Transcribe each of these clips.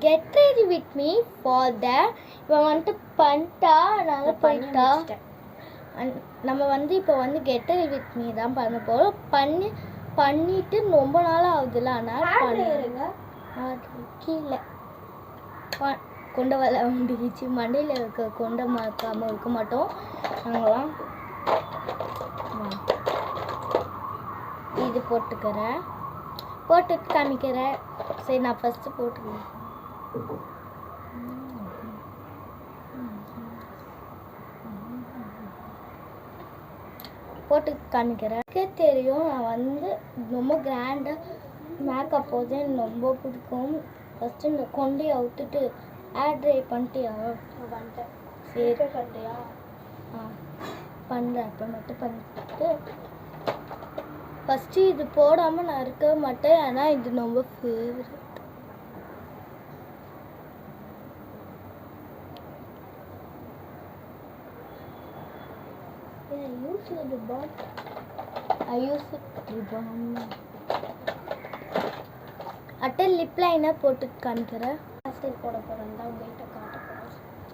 Get ready with me for the இவன் வந்துட்டு பண்ணிட்டா நல்லா பண்ணிட்டா நம்ம வந்து இப்போ வந்து கெட் ரெடி வித் மீ தான் பண்ண போகிறோம். பண்ணிட்டு ரொம்ப நாள் ஆகுதுல்ல, அதனால் பண்ணுங்க. கீழே கொண்ட வலை வந்துச்சு, மண்டையில் இருக்க கொண்டை மறக்காமல் இருக்க மாட்டோம் நாங்களாம். இது போட்டுக்கிறேன், போட்டு காமிக்கிறேன். சரி, நான் ஃபஸ்ட்டு போட்டுக்கிறேன். போட்டு காமிக்கிறேன். தெரியும், நான் வந்து ரொம்ப கிராண்டாக மேக்கப் போது எனக்கு ரொம்ப பிடிக்கும். ஃபஸ்ட்டு இந்த கொண்டையை விட்டுட்டு ஹேர் ட்ரை பண்ணிட்டியா? பண்ணிட்டேன். சரி பண்ணிட்டியா? பண்ணுறேன். அப்போ மட்டும் பண்ணிட்டு ஃபஸ்ட்டு இது போடாமல் நான் இருக்க மாட்டேன், ஏன்னா இது ரொம்ப ஃபேவரட். அட்டை லிப் லைனர் போட்டு காமிக்கிறேன். போட போகிறேன் தான் உங்கள்கிட்ட காட்ட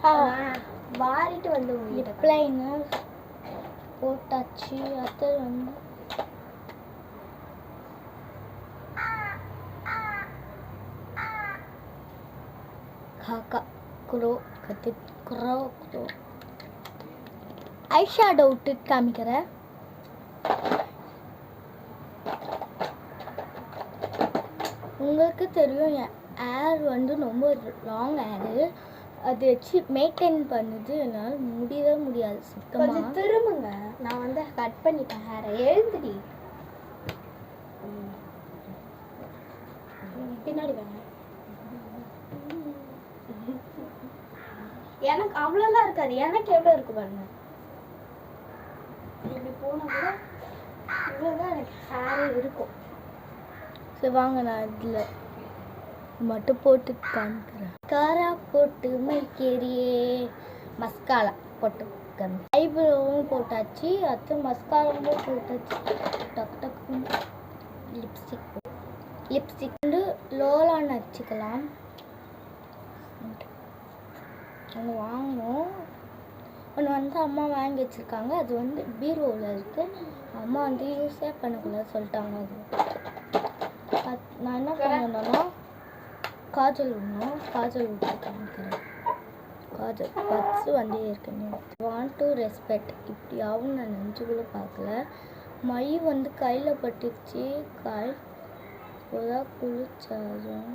போகிறேன். வாரிட்டு வந்து லிப் லைனர் போட்டாச்சு. அத்தை வந்து காக்கா குரோ கத்து குரோ குரோ ஐ ஷேடோ விட்டு காமிக்கிறேன். உங்களுக்கு தெரியும் என் ஹேர் வந்து ரொம்ப லாங் ஹேரு, அது வச்சு மெயின்டைன் பண்ணுது, என்னால் முடியவே முடியாது சுத்தமாக. திரும்புங்க, நான் வந்து கட் பண்ணிட்டேன் ஹேரை. எழுந்துடி பின்னாடி வாங்க. எனக்கு அவ்வளோலாம் இருக்காது, எனக்கு எவ்வளோ இருக்கு பாருங்க. இப்படி போனால் கூட இவ்வளோதான் எனக்கு ஹேரே இருக்கும். சரி வாங்க, நான் இதில் மட்டும் போட்டு காமிக்கிறேன். காரா போட்டு மைக்கேரியே மஸ்காலா போட்டு ஐப்ரோவும் போட்டாச்சு, அடுத்து மஸ்காலாவும் போட்டாச்சு. டக் டக்கு லிப்ஸ்டிக் வந்து லோலான்னு வச்சுக்கலாம். ஒன்று வாங்கணும், ஒன்று வந்து அம்மா வாங்கி வச்சுருக்காங்க, அது வந்து பீரோவில் இருக்குது. அம்மா வந்து யூஸே பண்ணக்கூடாது சொல்லிட்டாங்க. அது நான் என்ன பண்ணணும்னா காஜல் விடணும், காஜல் விட்டு காமிக்கிறேன். காஜல் பட்ஸு வந்தே இருக்குன்னு வாண்ட் டு ரெஸ்பெக்ட் இப்படி ஆகும் நான் நெஞ்சுக்குள்ளே பார்க்கல. மை வந்து கையில் பட்டுச்சு, காய் இப்போதான் குளிச்சாரும்.